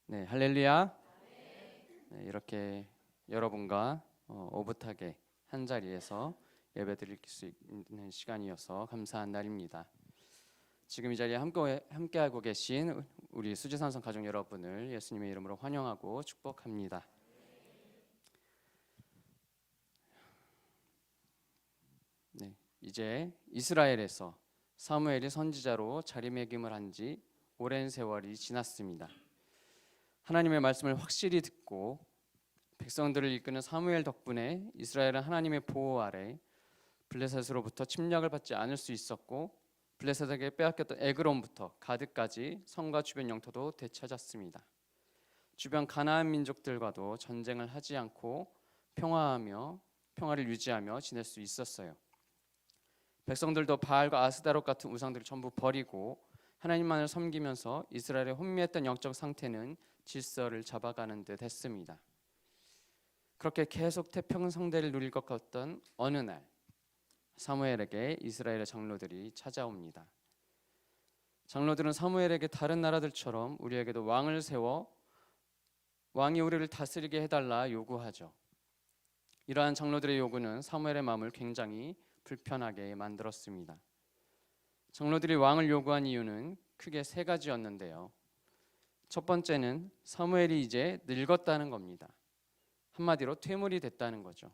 네, 할렐루야. 네, 이렇게 여러분과 오붓하게 한 자리에서 예배드릴 수 있는 시간이어서 감사한 날입니다. 지금 이 자리에 함께하고 계신 우리 수지산성 가족 여러분을 예수님의 이름으로 환영하고 축복합니다. 네, 이제 이스라엘에서 사무엘이 선지자로 자리매김을 한 지 오랜 세월이 지났습니다. 하나님의 말씀을 확실히 듣고 백성들을 이끄는 사무엘 덕분에 이스라엘은 하나님의 보호 아래 블레셋으로부터 침략을 받지 않을 수 있었고, 블레셋에게 빼앗겼던 에그론부터 가드까지 성과 주변 영토도 되찾았습니다. 주변 가나안 민족들과도 전쟁을 하지 않고 평화를 유지하며 지낼 수 있었어요. 백성들도 바알과 아스다롯 같은 우상들을 전부 버리고 하나님만을 섬기면서 이스라엘의 혼미했던 영적 상태는 질서를 잡아가는 듯 했습니다. 그렇게 계속 태평성대를 누릴 것 같던 어느 날, 사무엘에게 이스라엘의 장로들이 찾아옵니다. 장로들은 사무엘에게 다른 나라들처럼 우리에게도 왕을 세워 왕이 우리를 다스리게 해달라 요구하죠. 이러한 장로들의 요구는 사무엘의 마음을 굉장히 불편하게 만들었습니다. 장로들이 왕을 요구한 이유는 크게 세 가지였는데요. 첫 번째는 사무엘이 이제 늙었다는 겁니다. 한마디로 퇴물이 됐다는 거죠.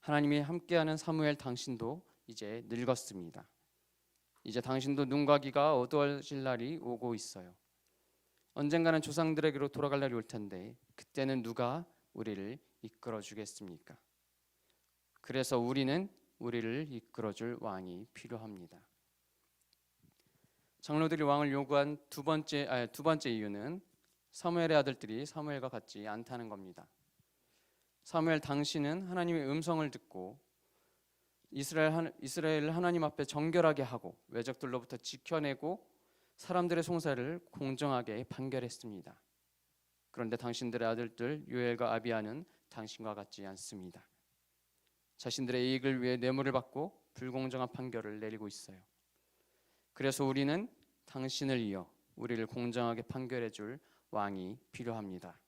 하나님이 함께하는 사무엘, 당신도 이제 늙었습니다. 이제 당신도 눈과 귀가 어두워질 날이 오고 있어요. 언젠가는 조상들에게로 돌아갈 날이 올 텐데 그때는 누가 우리를 이끌어 주겠습니까? 그래서 우리는 우리를 이끌어줄 왕이 필요합니다. 장로들이 왕을 요구한 두 번째 이유는 사무엘의 아들들이 사무엘과 같지 않다는 겁니다. 사무엘 당신은 하나님의 음성을 듣고 이스라엘을 하나님 앞에 정결하게 하고 외적들로부터 지켜내고 사람들의 송사를 공정하게 판결했습니다. 그런데 당신들의 아들들 요엘과 아비야는 당신과 같지 않습니다. 자신들의 이익을 위해 뇌물을 받고 불공정한 판결을 내리고 있어요. 그래서 우리는 당신을 이어 우리를 공정하게 판결해 줄 왕이 필요합니다.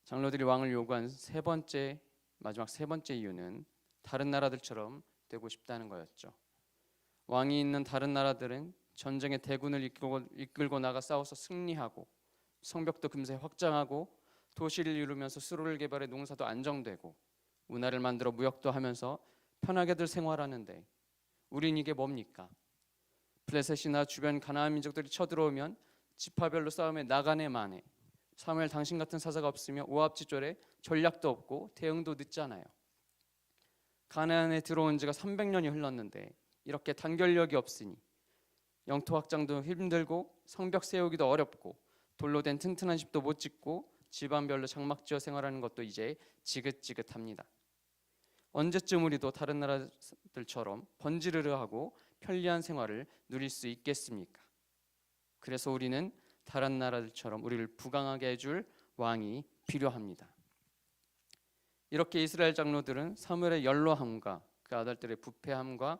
장로들이 왕을 요구한 마지막 세 번째 이유는 다른 나라들처럼 되고 싶다는 거였죠. 왕이 있는 다른 나라들은 전쟁의 대군을 이끌고 나가 싸워서 승리하고 성벽도 금세 확장하고 도시를 이루면서 수로를 개발해 농사도 안정되고 운하를 만들어 무역도 하면서 편하게들 생활하는데 우린 이게 뭡니까? 블레셋이나 주변 가나안 민족들이 쳐들어오면 지파별로 싸움에 나가네 마네. 사무엘 당신 같은 사사가 없으면 오합지졸에 전략도 없고 대응도 늦잖아요. 가나안에 들어온 지가 300년이 흘렀는데 이렇게 단결력이 없으니 영토 확장도 힘들고 성벽 세우기도 어렵고 돌로 된 튼튼한 집도 못 짓고 집안별로 장막 지어 생활하는 것도 이제 지긋지긋합니다. 언제쯤 우리도 다른 나라들처럼 번지르르하고 편리한 생활을 누릴 수 있겠습니까? 그래서 우리는 다른 나라들처럼 우리를 부강하게 해줄 왕이 필요합니다. 이렇게 이스라엘 장로들은 사무엘의 연로함과 그 아들들의 부패함과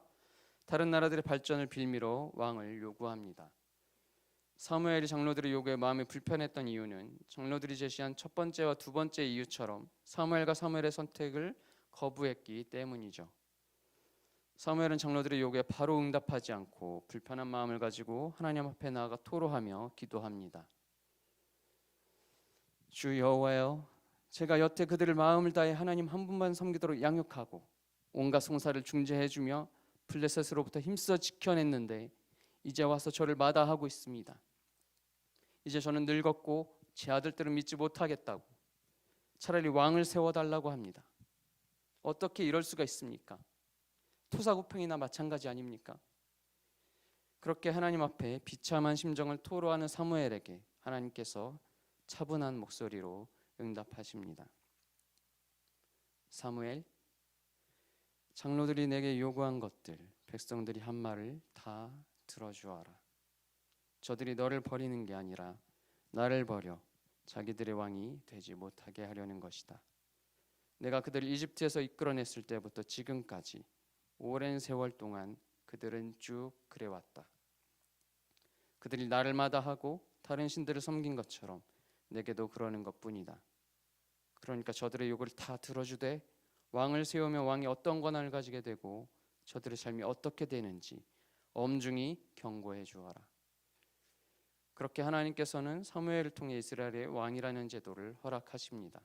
다른 나라들의 발전을 빌미로 왕을 요구합니다. 사무엘이 장로들의 요구에 마음이 불편했던 이유는 장로들이 제시한 첫 번째와 두 번째 이유처럼 사무엘과 사무엘의 선택을 거부했기 때문이죠. 사무엘은 장로들의 요구에 바로 응답하지 않고 불편한 마음을 가지고 하나님 앞에 나아가 토로하며 기도합니다. 주 여호와여, 제가 여태 그들을 마음을 다해 하나님 한 분만 섬기도록 양육하고 온갖 송사를 중재해주며 블레셋으로부터 힘써 지켜냈는데 이제 와서 저를 마다하고 있습니다. 이제 저는 늙었고 제 아들들은 믿지 못하겠다고 차라리 왕을 세워달라고 합니다. 어떻게 이럴 수가 있습니까? 토사구팽이나 마찬가지 아닙니까? 그렇게 하나님 앞에 비참한 심정을 토로하는 사무엘에게 하나님께서 차분한 목소리로 응답하십니다. 사무엘, 장로들이 내게 요구한 것들, 백성들이 한 말을 다 들어주어라. 저들이 너를 버리는 게 아니라 나를 버려 자기들의 왕이 되지 못하게 하려는 것이다. 내가 그들을 이집트에서 이끌어냈을 때부터 지금까지 오랜 세월 동안 그들은 쭉 그래왔다. 그들이 나를 마다하고 다른 신들을 섬긴 것처럼 내게도 그러는 것뿐이다. 그러니까 저들의 요구를 다 들어주되 왕을 세우며 왕이 어떤 권한을 가지게 되고 저들의 삶이 어떻게 되는지 엄중히 경고해 주어라. 그렇게 하나님께서는 사무엘을 통해 이스라엘의 왕이라는 제도를 허락하십니다.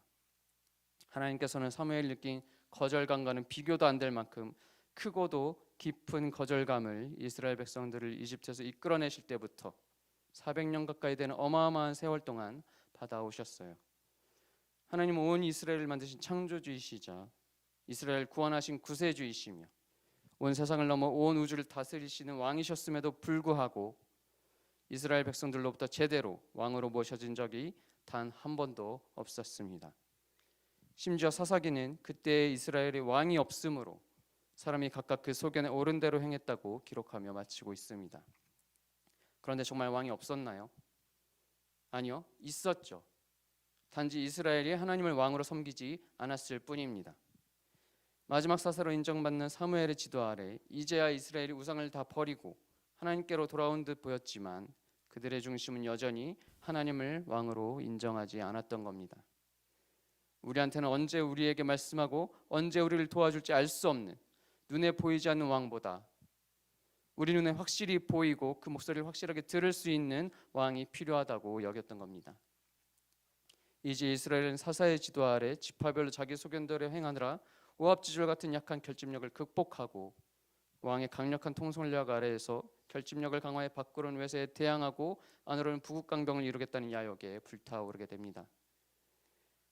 하나님께서는 사무엘이 느낀 거절감과는 비교도 안 될 만큼 크고도 깊은 거절감을 이스라엘 백성들을 이집트에서 이끌어내실 때부터 400년 가까이 되는 어마어마한 세월 동안 받아오셨어요. 하나님은 온 이스라엘을 만드신 창조주이시자 이스라엘 구원하신 구세주이시며 온 세상을 넘어 온 우주를 다스리시는 왕이셨음에도 불구하고 이스라엘 백성들로부터 제대로 왕으로 모셔진 적이 단 한 번도 없었습니다. 심지어 사사기는 그때의 이스라엘의 왕이 없으므로 사람이 각각 그 소견에 옳은 대로 행했다고 기록하며 마치고 있습니다. 그런데 정말 왕이 없었나요? 아니요, 있었죠. 단지 이스라엘이 하나님을 왕으로 섬기지 않았을 뿐입니다. 마지막 사사로 인정받는 사무엘의 지도 아래 이제야 이스라엘이 우상을 다 버리고 하나님께로 돌아온 듯 보였지만 그들의 중심은 여전히 하나님을 왕으로 인정하지 않았던 겁니다. 우리한테는 언제 우리에게 말씀하고 언제 우리를 도와줄지 알 수 없는 눈에 보이지 않는 왕보다 우리 눈에 확실히 보이고 그 목소리를 확실하게 들을 수 있는 왕이 필요하다고 여겼던 겁니다. 이제 이스라엘은 사사의 지도 아래 지파별로 자기 소견대로 행하느라 오합지졸 같은 약한 결집력을 극복하고 왕의 강력한 통솔력 아래에서 결집력을 강화해 밖으로는 외세에 대항하고 안으로는 부국강병을 이루겠다는 야욕에 불타오르게 됩니다.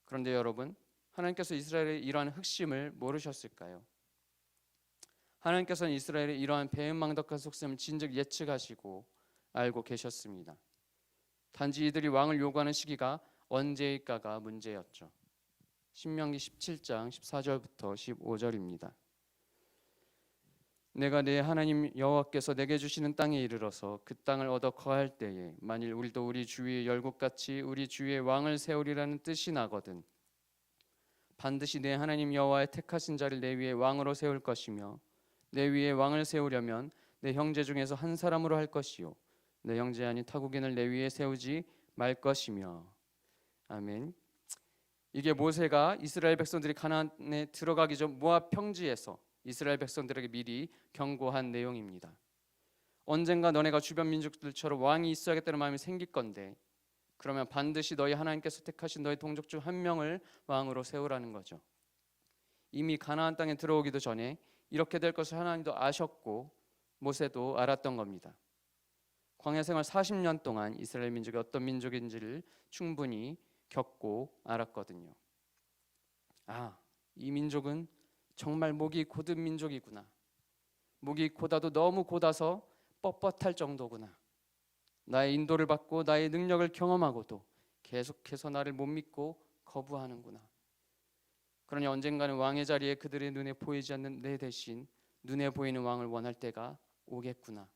그런데 여러분, 하나님께서 이스라엘의 이러한 흑심을 모르셨을까요? 하나님께서는 이스라엘의 이러한 배은망덕한 속셈을 진즉 예측하시고 알고 계셨습니다. 단지 이들이 왕을 요구하는 시기가 언제일까가 문제였죠. 신명기 17장 14절부터 15절입니다. 내가 내 하나님 여호와께서 내게 주시는 땅에 이르러서 그 땅을 얻어 거할 때에 만일 우리도 우리 주위의 열국같이 우리 주위에 왕을 세우리라는 뜻이 나거든 반드시 내 하나님 여호와의 택하신 자를 내 위에 왕으로 세울 것이며 내 위에 왕을 세우려면 내 형제 중에서 한 사람으로 할 것이요 내 형제 아닌 타국인을 내 위에 세우지 말 것이며. 아멘. 이게 모세가 이스라엘 백성들이 가나안에 들어가기 전 모압 평지에서 이스라엘 백성들에게 미리 경고한 내용입니다. 언젠가 너네가 주변 민족들처럼 왕이 있어야겠다는 마음이 생길 건데 그러면 반드시 너희 하나님께서 택하신 너희 동족 중 한 명을 왕으로 세우라는 거죠. 이미 가나안 땅에 들어오기도 전에 이렇게 될 것을 하나님도 아셨고 모세도 알았던 겁니다. 광야 생활 40년 동안 이스라엘 민족이 어떤 민족인지를 충분히 겪고 알았거든요. 이 민족은 정말 목이 고든 민족이구나. 목이 고다도 너무 고다서 뻣뻣할 정도구나. 나의 인도를 받고 나의 능력을 경험하고도 계속해서 나를 못 믿고 거부하는구나. 그러니 언젠가는 왕의 자리에 그들의 눈에 보이지 않는 내 대신 눈에 보이는 왕을 원할 때가 오겠구나.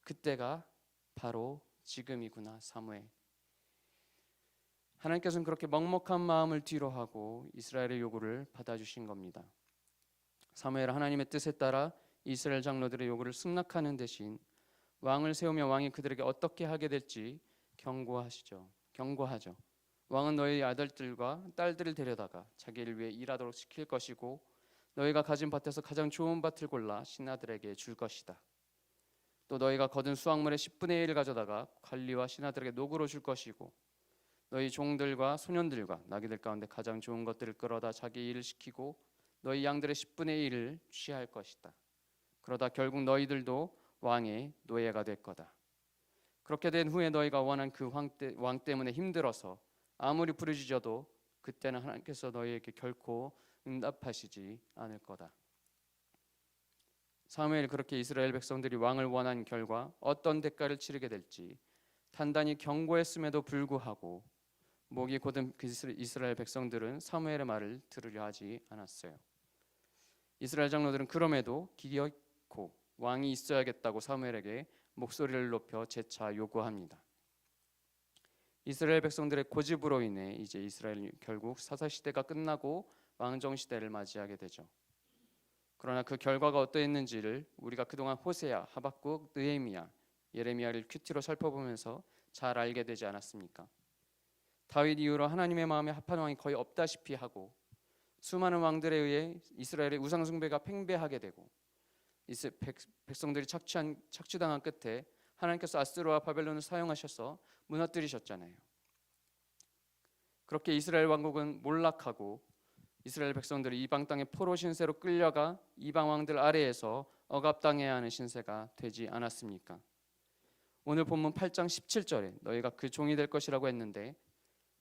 그때가 바로 지금이구나. 사무엘. 하나님께서는 그렇게 먹먹한 마음을 뒤로하고 이스라엘의 요구를 받아주신 겁니다. 사무엘 하나님의 뜻에 따라 이스라엘 장로들의 요구를 승낙하는 대신 왕을 세우며 왕이 그들에게 어떻게 하게 될지 경고하죠. 왕은 너희 아들들과 딸들을 데려다가 자기를 위해 일하도록 시킬 것이고 너희가 가진 밭에서 가장 좋은 밭을 골라 신하들에게 줄 것이다. 또 너희가 거둔 수확물의 10분의 1을 가져다가 관리와 신하들에게 노구로 줄 것이고 너희 종들과 소년들과 나귀들 가운데 가장 좋은 것들을 끌어다 자기 일을 시키고 너희 양들의 10분의 1을 취할 것이다. 그러다 결국 너희들도 왕의 노예가 될 거다. 그렇게 된 후에 너희가 원한 그 왕 때문에 힘들어서 아무리 부르짖어도 그때는 하나님께서 너희에게 결코 응답하시지 않을 거다. 사무엘이 그렇게 이스라엘 백성들이 왕을 원한 결과 어떤 대가를 치르게 될지 단단히 경고했음에도 불구하고 목이 곧은 이스라엘 백성들은 사무엘의 말을 들으려 하지 않았어요. 이스라엘 장로들은 그럼에도 기어코 왕이 있어야겠다고 사무엘에게 목소리를 높여 재차 요구합니다. 이스라엘 백성들의 고집으로 인해 이제 이스라엘이 결국 사사 시대가 끝나고 왕정 시대를 맞이하게 되죠. 그러나 그 결과가 어떠했는지를 우리가 그동안 호세아, 하박국, 느헤미야 예레미야를 큐티로 살펴보면서 잘 알게 되지 않았습니까? 다윗 이후로 하나님의 마음에 합한 왕이 거의 없다시피 하고 수많은 왕들에 의해 이스라엘의 우상 숭배가 팽배하게 되고 백성들이 착취당한 끝에 하나님께서 아스르와 바벨론을 사용하셔서 무너뜨리셨잖아요. 그렇게 이스라엘 왕국은 몰락하고 이스라엘 백성들이 이방 땅의 포로 신세로 끌려가 이방 왕들 아래에서 억압당해야 하는 신세가 되지 않았습니까? 오늘 본문 8장 17절에 너희가 그 종이 될 것이라고 했는데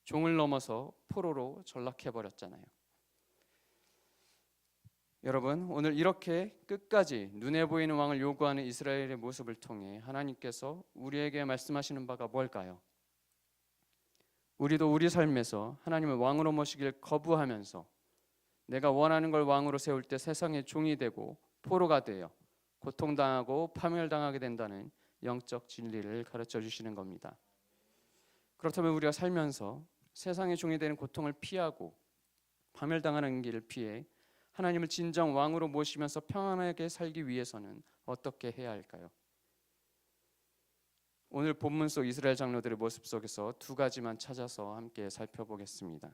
종을 넘어서 포로로 전락해 버렸잖아요. 여러분, 오늘 이렇게 끝까지 눈에 보이는 왕을 요구하는 이스라엘의 모습을 통해 하나님께서 우리에게 말씀하시는 바가 뭘까요? 우리도 우리 삶에서 하나님을 왕으로 모시길 거부하면서 내가 원하는 걸 왕으로 세울 때 세상의 종이 되고 포로가 되어 고통당하고 파멸당하게 된다는 영적 진리를 가르쳐 주시는 겁니다. 그렇다면 우리가 살면서 세상의 종이 되는 고통을 피하고 파멸당하는 길을 피해 하나님을 진정 왕으로 모시면서 평안하게 살기 위해서는 어떻게 해야 할까요? 오늘 본문 속 이스라엘 장로들의 모습 속에서 두 가지만 찾아서 함께 살펴보겠습니다.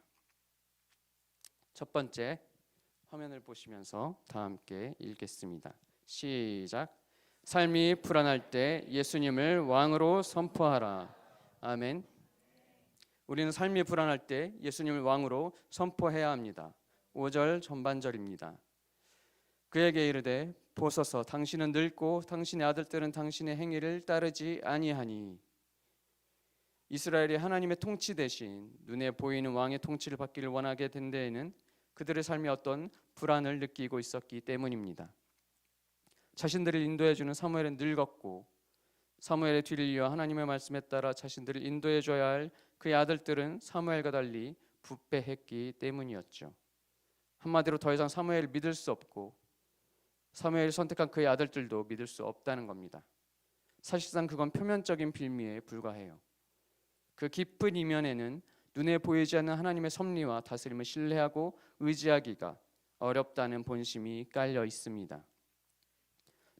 첫 번째, 화면을 보시면서 다 함께 읽겠습니다. 시작. 삶이 불안할 때 예수님을 왕으로 선포하라. 아멘. 우리는 삶이 불안할 때 예수님을 왕으로 선포해야 합니다. 5절 전반절입니다. 그에게 이르되 보소서 당신은 늙고 당신의 아들들은 당신의 행위를 따르지 아니하니. 이스라엘이 하나님의 통치 대신 눈에 보이는 왕의 통치를 받기를 원하게 된 데에는 그들의 삶이 어떤 불안을 느끼고 있었기 때문입니다. 자신들을 인도해주는 사무엘은 늙었고 사무엘의 뒤를 이어 하나님의 말씀에 따라 자신들을 인도해줘야 할 그의 아들들은 사무엘과 달리 부패했기 때문이었죠. 한마디로 더 이상 사무엘을 믿을 수 없고 사무엘이 선택한 그의 아들들도 믿을 수 없다는 겁니다. 사실상 그건 표면적인 빌미에 불과해요. 그 깊은 이면에는 눈에 보이지 않는 하나님의 섭리와 다스림을 신뢰하고 의지하기가 어렵다는 본심이 깔려 있습니다.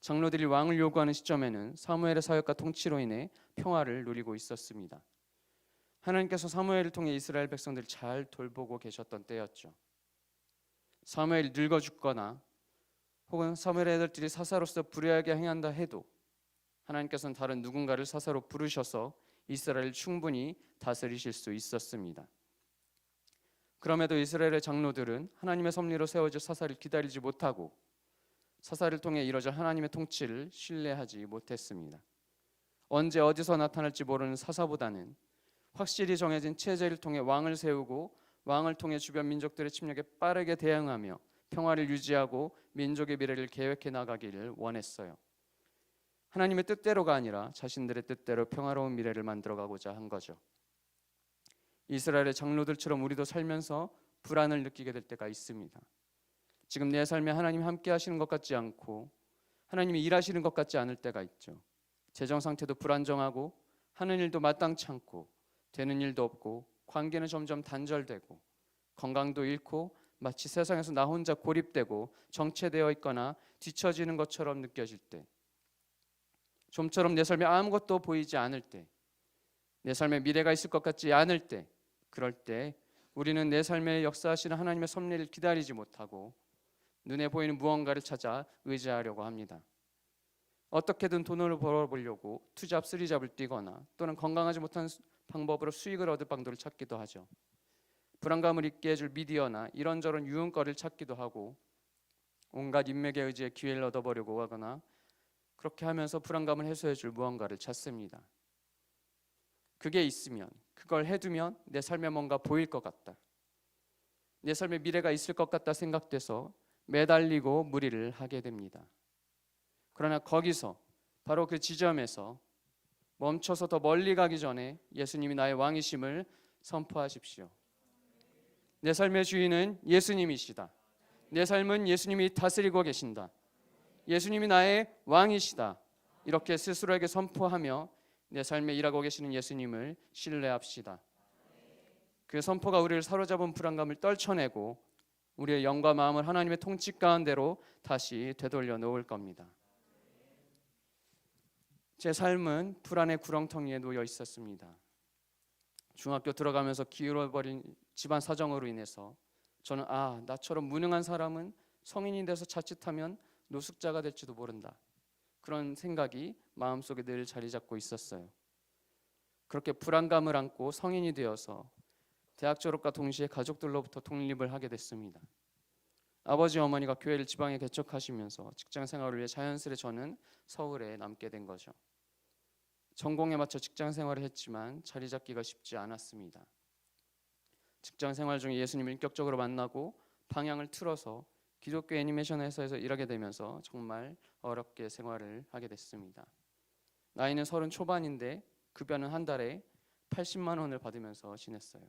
장로들이 왕을 요구하는 시점에는 사무엘의 사역과 통치로 인해 평화를 누리고 있었습니다. 하나님께서 사무엘을 통해 이스라엘 백성들을 잘 돌보고 계셨던 때였죠. 사무엘이 늙어 죽거나 혹은 사무엘의 아들들이 사사로서 불의하게 행한다 해도 하나님께서는 다른 누군가를 사사로 부르셔서 이스라엘을 충분히 다스리실 수 있었습니다. 그럼에도 이스라엘의 장로들은 하나님의 섭리로 세워질 사사를 기다리지 못하고 사사를 통해 이루어질 하나님의 통치를 신뢰하지 못했습니다. 언제 어디서 나타날지 모르는 사사보다는 확실히 정해진 체제를 통해 왕을 세우고 왕을 통해 주변 민족들의 침략에 빠르게 대응하며 평화를 유지하고 민족의 미래를 계획해 나가기를 원했어요. 하나님의 뜻대로가 아니라 자신들의 뜻대로 평화로운 미래를 만들어가고자 한 거죠. 이스라엘의 장로들처럼 우리도 살면서 불안을 느끼게 될 때가 있습니다. 지금 내 삶에 하나님이 함께 하시는 것 같지 않고 하나님이 일하시는 것 같지 않을 때가 있죠. 재정 상태도 불안정하고 하는 일도 마땅치 않고 되는 일도 없고 관계는 점점 단절되고 건강도 잃고 마치 세상에서 나 혼자 고립되고 정체되어 있거나 뒤처지는 것처럼 느껴질 때, 좀처럼 내 삶에 아무것도 보이지 않을 때, 내 삶에 미래가 있을 것 같지 않을 때, 그럴 때 우리는 내 삶에 역사하시는 하나님의 섭리를 기다리지 못하고 눈에 보이는 무언가를 찾아 의지하려고 합니다. 어떻게든 돈을 벌어보려고 투잡, 쓰리잡을 뛰거나 또는 건강하지 못한 방법으로 수익을 얻을 방도를 찾기도 하죠. 불안감을 잊게 해줄 미디어나 이런저런 유흥거리를 찾기도 하고 온갖 인맥에 의지해 기회를 얻어보려고 하거나 그렇게 하면서 불안감을 해소해줄 무언가를 찾습니다. 그게 있으면, 그걸 해두면 내 삶에 뭔가 보일 것 같다, 내 삶에 미래가 있을 것 같다 생각돼서 매달리고 무리를 하게 됩니다. 그러나 거기서 바로 그 지점에서 멈춰서 더 멀리 가기 전에 예수님이 나의 왕이심을 선포하십시오. 내 삶의 주인은 예수님이시다. 내 삶은 예수님이 다스리고 계신다. 예수님이 나의 왕이시다. 이렇게 스스로에게 선포하며 내 삶에 일하고 계시는 예수님을 신뢰합시다. 그 선포가 우리를 사로잡은 불안감을 떨쳐내고 우리의 영과 마음을 하나님의 통치 가운데로 다시 되돌려 놓을 겁니다. 제 삶은 불안의 구렁텅이에 놓여 있었습니다. 중학교 들어가면서 기울어버린 집안 사정으로 인해서 저는 나처럼 무능한 사람은 성인이 돼서 자칫하면 노숙자가 될지도 모른다. 그런 생각이 마음속에 늘 자리 잡고 있었어요. 그렇게 불안감을 안고 성인이 되어서 대학 졸업과 동시에 가족들로부터 독립을 하게 됐습니다. 아버지 어머니가 교회를 지방에 개척하시면서 직장 생활을 위해 자연스레 저는 서울에 남게 된 거죠. 전공에 맞춰 직장 생활을 했지만 자리 잡기가 쉽지 않았습니다. 직장 생활 중에 예수님을 인격적으로 만나고 방향을 틀어서 기독교 애니메이션 회사에서 일하게 되면서 정말 어렵게 생활을 하게 됐습니다. 나이는 30 초반인데 급여는 한 달에 80만 원을 받으면서 지냈어요.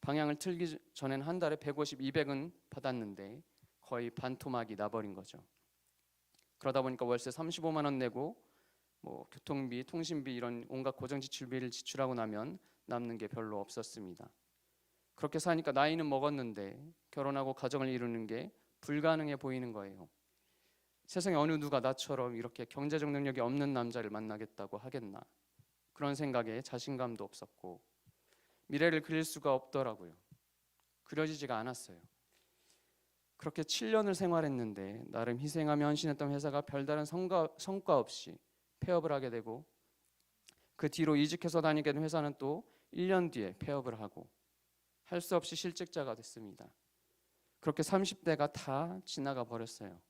방향을 틀기 전엔 한 달에 150, 200은 받았는데 거의 반토막이 나버린 거죠. 그러다 보니까 월세 35만 원 내고 교통비, 통신비 이런 온갖 고정 지출비를 지출하고 나면 남는 게 별로 없었습니다. 그렇게 사니까 나이는 먹었는데 결혼하고 가정을 이루는 게 불가능해 보이는 거예요. 세상에 어느 누가 나처럼 이렇게 경제적 능력이 없는 남자를 만나겠다고 하겠나. 그런 생각에 자신감도 없었고 미래를 그릴 수가 없더라고요. 그려지지가 않았어요. 그렇게 7년을 생활했는데 나름 희생하며 헌신했던 회사가 별다른 성과 없이 폐업을 하게 되고 그 뒤로 이직해서 다니게 된 회사는 또 1년 뒤에 폐업을 하고 할 수 없이 실직자가 됐습니다. 그렇게 30대가 다 지나가 버렸어요.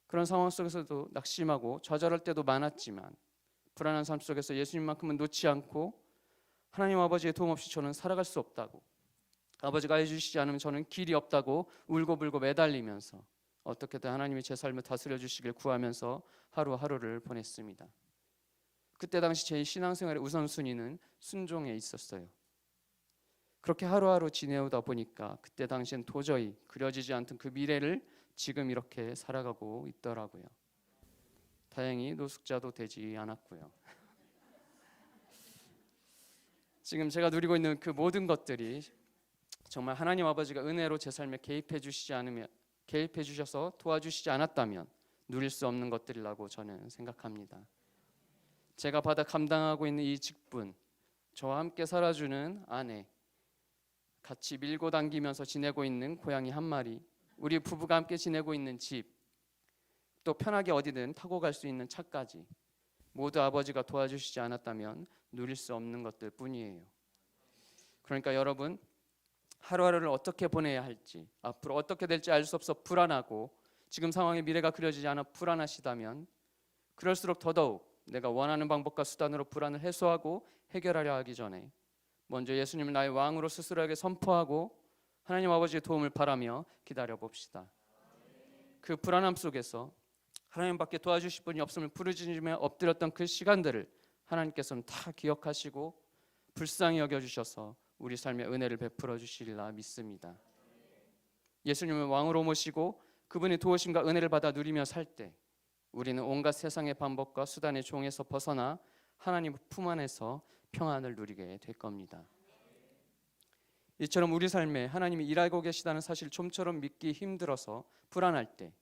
그런 상황 속에서도 낙심하고 좌절할 때도 많았지만 불안한 삶 속에서 예수님만큼은 놓지 않고 하나님 아버지의 도움 없이 저는 살아갈 수 없다고, 아버지가 해주시지 않으면 저는 길이 없다고 울고불고 매달리면서 어떻게든 하나님이 제 삶을 다스려 주시길 구하면서 하루하루를 보냈습니다. 그때 당시 제 신앙생활의 우선순위는 순종에 있었어요. 그렇게 하루하루 지내오다 보니까 그때 당시엔 도저히 그려지지 않던 그 미래를 지금 이렇게 살아가고 있더라고요. 다행히 노숙자도 되지 않았고요. 지금 제가 누리고 있는 그 모든 것들이 정말 하나님 아버지가 은혜로 제 삶에 개입해 주셔서 도와주시지 않았다면 누릴 수 없는 것들이라고 저는 생각합니다. 제가 받아 감당하고 있는 이 직분, 저와 함께 살아주는 아내, 같이 밀고 당기면서 지내고 있는 고양이 한 마리, 우리 부부가 함께 지내고 있는 집, 또 편하게 어디든 타고 갈 수 있는 차까지 모두 아버지가 도와주시지 않았다면 누릴 수 없는 것들 뿐이에요. 그러니까 여러분, 하루하루를 어떻게 보내야 할지, 앞으로 어떻게 될지 알 수 없어 불안하고 지금 상황의 미래가 그려지지 않아 불안하시다면 그럴수록 더더욱 내가 원하는 방법과 수단으로 불안을 해소하고 해결하려 하기 전에 먼저 예수님을 나의 왕으로 스스로에게 선포하고 하나님 아버지의 도움을 바라며 기다려 봅시다. 그 불안함 속에서 하나님밖에 도와주실 분이 없음을 부르짖으며 엎드렸던 그 시간들을 하나님께서는 다 기억하시고 불쌍히 여겨주셔서 우리 삶에 은혜를 베풀어 주시리라 믿습니다. 예수님을 왕으로 모시고 그분의 도우심과 은혜를 받아 누리며 살 때 우리는 온갖 세상의 방법과 수단의 종에서 벗어나 하나님 품 안에서 평안을 누리게 될 겁니다. 이처럼 우리 삶에 하나님이 일하고 계시다는 사실을 좀처럼 믿기 힘들어서 불안할 때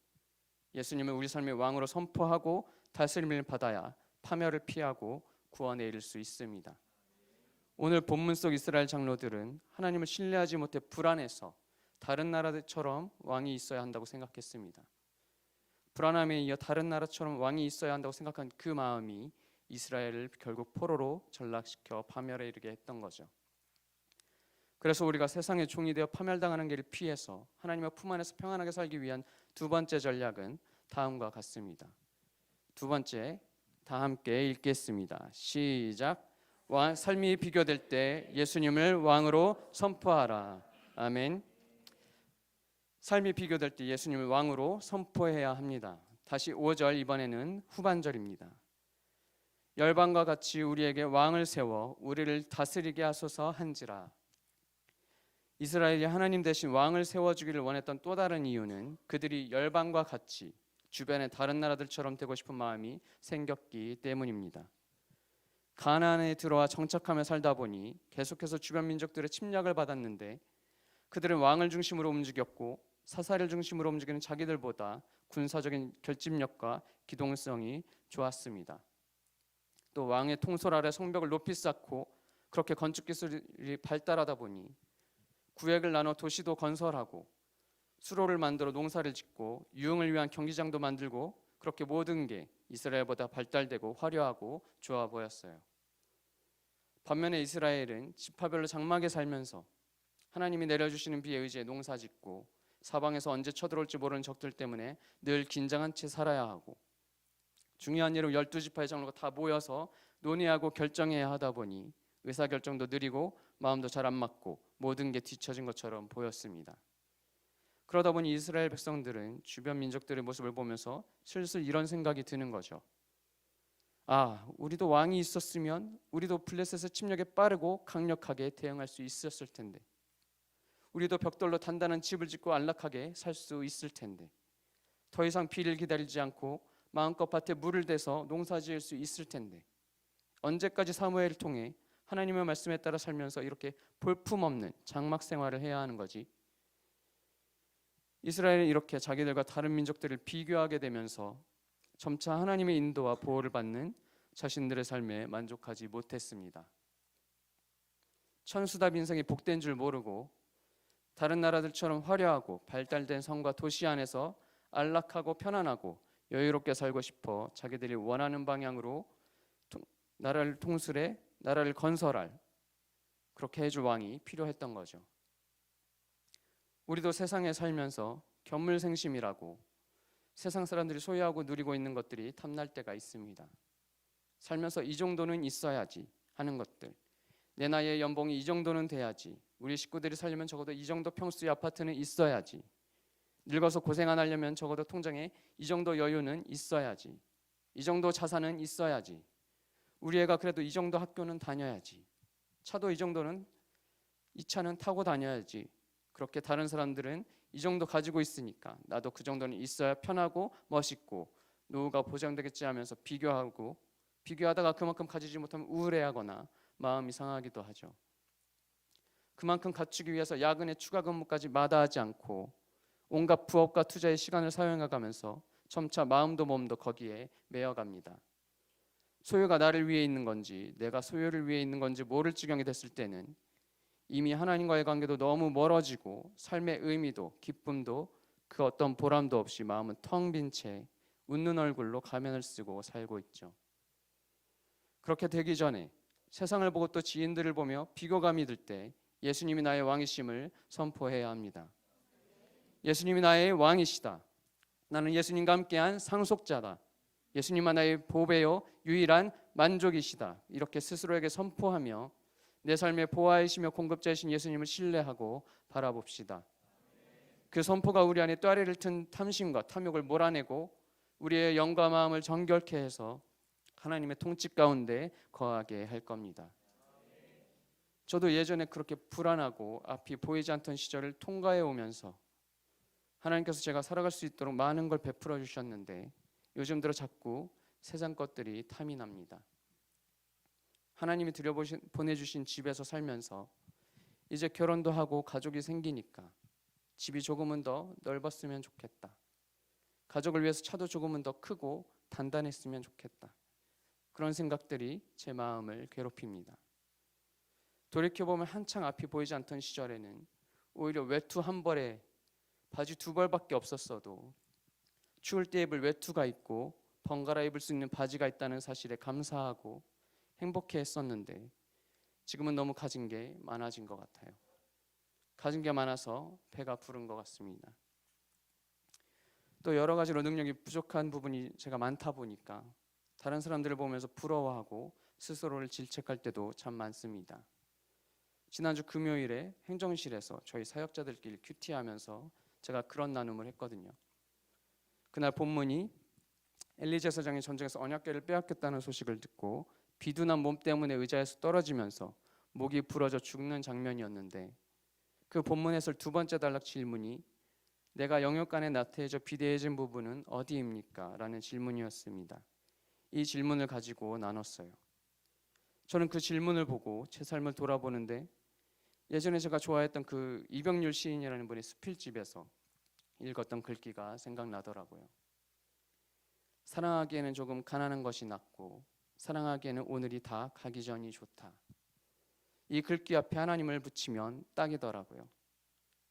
예수님을 우리 삶의 왕으로 선포하고 다스림을 받아야 파멸을 피하고 구원에 이를 수 있습니다. 오늘 본문 속 이스라엘 장로들은 하나님을 신뢰하지 못해 불안해서 다른 나라들처럼 왕이 있어야 한다고 생각했습니다. 불안함에 이어 다른 나라처럼 왕이 있어야 한다고 생각한 그 마음이 이스라엘을 결국 포로로 전락시켜 파멸에 이르게 했던 거죠. 그래서 우리가 세상의 종이 되어 파멸당하는 길을 피해서 하나님의 품 안에서 평안하게 살기 위한 두 번째 전략은 다음과 같습니다. 두 번째, 다 함께 읽겠습니다. 시작. 삶이 비교될 때 예수님을 왕으로 선포하라. 아멘. 삶이 비교될 때 예수님을 왕으로 선포해야 합니다. 다시 5절, 이번에는 후반절입니다. 열방과 같이 우리에게 왕을 세워 우리를 다스리게 하소서 한지라. 이스라엘이 하나님 대신 왕을 세워주기를 원했던 또 다른 이유는 그들이 열방과 같이 주변의 다른 나라들처럼 되고 싶은 마음이 생겼기 때문입니다. 가나안에 들어와 정착하며 살다 보니 계속해서 주변 민족들의 침략을 받았는데 그들은 왕을 중심으로 움직였고 사사를 중심으로 움직이는 자기들보다 군사적인 결집력과 기동성이 좋았습니다. 또 왕의 통솔 아래 성벽을 높이 쌓고 그렇게 건축 기술이 발달하다 보니 구획을 나눠 도시도 건설하고 수로를 만들어 농사를 짓고 유흥을 위한 경기장도 만들고 그렇게 모든 게 이스라엘보다 발달되고 화려하고 좋아 보였어요. 반면에 이스라엘은 지파별로 장막에 살면서 하나님이 내려주시는 비에 의지해 농사짓고 사방에서 언제 쳐들어올지 모르는 적들 때문에 늘 긴장한 채 살아야 하고 중요한 일은 12지파의 장로가 다 모여서 논의하고 결정해야 하다 보니 의사결정도 느리고 마음도 잘 안 맞고 모든 게 뒤처진 것처럼 보였습니다. 그러다 보니 이스라엘 백성들은 주변 민족들의 모습을 보면서 슬슬 이런 생각이 드는 거죠. 우리도 왕이 있었으면 우리도 블레셋의 침략에 빠르고 강력하게 대응할 수 있었을 텐데, 우리도 벽돌로 단단한 집을 짓고 안락하게 살 수 있을 텐데, 더 이상 비를 기다리지 않고 마음껏 밭에 물을 대서 농사 지을 수 있을 텐데, 언제까지 사무엘을 통해 하나님의 말씀에 따라 살면서 이렇게 볼품없는 장막 생활을 해야 하는 거지? 이스라엘은 이렇게 자기들과 다른 민족들을 비교하게 되면서 점차 하나님의 인도와 보호를 받는 자신들의 삶에 만족하지 못했습니다. 천수답 인생이 복된 줄 모르고 다른 나라들처럼 화려하고 발달된 성과 도시 안에서 안락하고 편안하고 여유롭게 살고 싶어 자기들이 원하는 방향으로 나라를 통솔해 나라를 건설할, 그렇게 해줄 왕이 필요했던 거죠. 우리도 세상에 살면서 견물생심이라고 세상 사람들이 소유하고 누리고 있는 것들이 탐날 때가 있습니다. 살면서 이 정도는 있어야지 하는 것들, 내 나이의 연봉이 이 정도는 돼야지, 우리 식구들이 살려면 적어도 이 정도 평수의 아파트는 있어야지, 늙어서 고생 안 하려면 적어도 통장에 이 정도 여유는 있어야지, 이 정도 자산은 있어야지, 우리 애가 그래도 이 정도 학교는 다녀야지, 차도 이 차는 타고 다녀야지. 그렇게 다른 사람들은 이 정도 가지고 있으니까 나도 그 정도는 있어야 편하고 멋있고 노후가 보장되겠지 하면서 비교하다가 그만큼 가지지 못하면 우울해하거나 마음이 상하기도 하죠. 그만큼 갖추기 위해서 야근에 추가 근무까지 마다하지 않고 온갖 부업과 투자의 시간을 사용해가면서 점차 마음도 몸도 거기에 매여갑니다. 소유가 나를 위해 있는 건지 내가 소유를 위해 있는 건지 모를 지경이 됐을 때는 이미 하나님과의 관계도 너무 멀어지고 삶의 의미도 기쁨도 그 어떤 보람도 없이 마음은 텅 빈 채 웃는 얼굴로 가면을 쓰고 살고 있죠. 그렇게 되기 전에 세상을 보고 또 지인들을 보며 비교감이 들 때 예수님이 나의 왕이심을 선포해야 합니다. 예수님이 나의 왕이시다. 나는 예수님과 함께한 상속자다. 예수님은 나의 보배요 유일한 만족이시다. 이렇게 스스로에게 선포하며 내 삶의 보아이시며 공급자이신 예수님을 신뢰하고 바라봅시다. 그 선포가 우리 안에 또아리를 튼 탐심과 탐욕을 몰아내고 우리의 영과 마음을 정결케 해서 하나님의 통치 가운데 거하게 할 겁니다. 저도 예전에 그렇게 불안하고 앞이 보이지 않던 시절을 통과해 오면서 하나님께서 제가 살아갈 수 있도록 많은 걸 베풀어 주셨는데 요즘 들어 자꾸 세상 것들이 탐이 납니다. 하나님이 보내주신 집에서 살면서 이제 결혼도 하고 가족이 생기니까 집이 조금은 더 넓었으면 좋겠다. 가족을 위해서 차도 조금은 더 크고 단단했으면 좋겠다. 그런 생각들이 제 마음을 괴롭힙니다. 돌이켜보면 한창 앞이 보이지 않던 시절에는 오히려 외투 한 벌에 바지 두 벌밖에 없었어도 추울 때 입을 외투가 있고 번갈아 입을 수 있는 바지가 있다는 사실에 감사하고 행복해 했었는데 지금은 너무 가진 게 많아진 것 같아요. 가진 게 많아서 배가 부른 것 같습니다. 또 여러 가지로 능력이 부족한 부분이 제가 많다 보니까 다른 사람들을 보면서 부러워하고 스스로를 질책할 때도 참 많습니다. 지난주 금요일에 행정실에서 저희 사역자들끼리 큐티하면서 제가 그런 나눔을 했거든요. 그날 본문이 엘리 제사장이 전쟁에서 언약궤를 빼앗겼다는 소식을 듣고 비둔한 몸 때문에 의자에서 떨어지면서 목이 부러져 죽는 장면이었는데 그 본문 해설 두 번째 단락 질문이 내가 영육간에 나태해져 비대해진 부분은 어디입니까? 라는 질문이었습니다. 이 질문을 가지고 나눴어요. 저는 그 질문을 보고 제 삶을 돌아보는데 예전에 제가 좋아했던 그 이병률 시인이라는 분의 수필집에서 읽었던 글귀가 생각나더라고요. 사랑하기에는 조금 가난한 것이 낫고 사랑하기에는 오늘이 다 가기 전이 좋다. 이 글귀 앞에 하나님을 붙이면 딱이더라고요.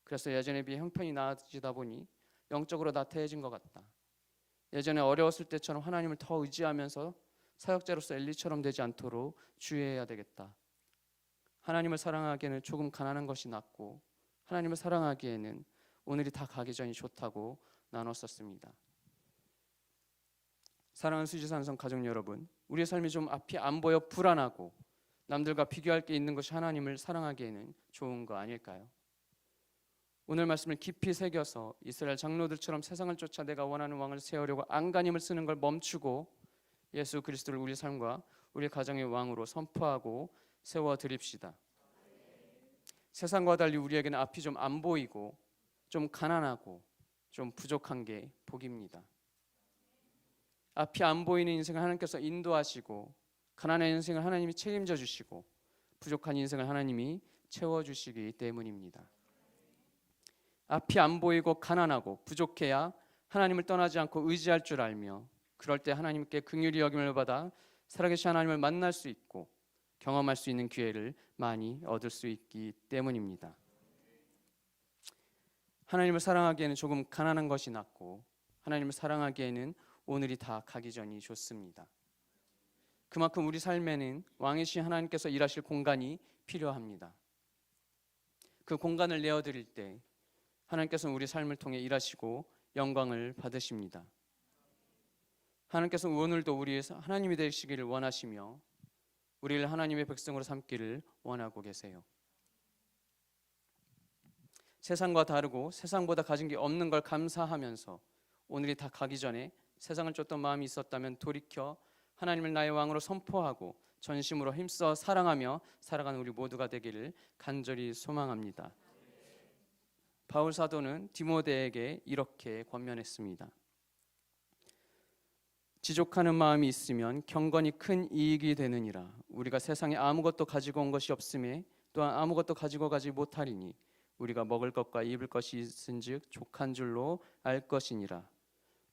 그래서 예전에 비해 형편이 나아지다 보니 영적으로 나태해진 것 같다. 예전에 어려웠을 때처럼 하나님을 더 의지하면서 사역자로서 엘리처럼 되지 않도록 주의해야 되겠다. 하나님을 사랑하기에는 조금 가난한 것이 낫고 하나님을 사랑하기에는 오늘이 다 가기 전이 좋다고 나눴었습니다. 사랑하는 수지산성 가족 여러분, 우리의 삶이 좀 앞이 안 보여 불안하고 남들과 비교할 게 있는 것이 하나님을 사랑하기에는 좋은 거 아닐까요? 오늘 말씀을 깊이 새겨서 이스라엘 장로들처럼 세상을 쫓아 내가 원하는 왕을 세우려고 안간힘을 쓰는 걸 멈추고 예수 그리스도를 우리 삶과 우리 가정의 왕으로 선포하고 세워드립시다. 세상과 달리 우리에게는 앞이 좀 안 보이고 좀 가난하고 좀 부족한 게 복입니다. 앞이 안 보이는 인생을 하나님께서 인도하시고 가난한 인생을 하나님이 책임져 주시고 부족한 인생을 하나님이 채워주시기 때문입니다. 앞이 안 보이고 가난하고 부족해야 하나님을 떠나지 않고 의지할 줄 알며 그럴 때 하나님께 긍휼히 여김을 받아 살아계신 하나님을 만날 수 있고 경험할 수 있는 기회를 많이 얻을 수 있기 때문입니다. 하나님을 사랑하기에는 조금 가난한 것이 낫고 하나님을 사랑하기에는 오늘이 다 가기 전이 좋습니다. 그만큼 우리 삶에는 왕이신 하나님께서 일하실 공간이 필요합니다. 그 공간을 내어드릴 때 하나님께서는 우리 삶을 통해 일하시고 영광을 받으십니다. 하나님께서는 오늘도 우리의 하나님이 되시기를 원하시며 우리를 하나님의 백성으로 삼기를 원하고 계세요. 세상과 다르고 세상보다 가진 게 없는 걸 감사하면서 오늘이 다 가기 전에 세상을 쫓던 마음이 있었다면 돌이켜 하나님을 나의 왕으로 선포하고 전심으로 힘써 사랑하며 살아가는 우리 모두가 되기를 간절히 소망합니다. 바울 사도는 디모데에게 이렇게 권면했습니다. 지족하는 마음이 있으면 경건이 큰 이익이 되느니라. 우리가 세상에 아무것도 가지고 온 것이 없음에 또한 아무것도 가지고 가지 못하리니 우리가 먹을 것과 입을 것이 있은즉 족한 줄로 알 것이니라.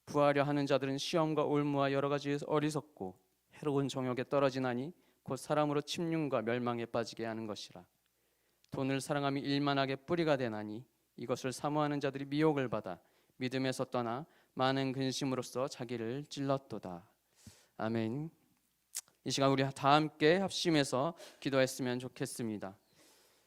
부하려 하는 자들은 시험과 올무와 여러 가지 어리석고 해로운 정욕에 떨어지나니 곧 사람으로 침륜과 멸망에 빠지게 하는 것이라. 돈을 사랑함이 일만하게 뿌리가 되나니 이것을 사모하는 자들이 미혹을 받아 믿음에서 떠나 많은 근심으로써 자기를 찔렀도다. 아멘. 이 시간 우리 다 함께 합심해서 기도했으면 좋겠습니다.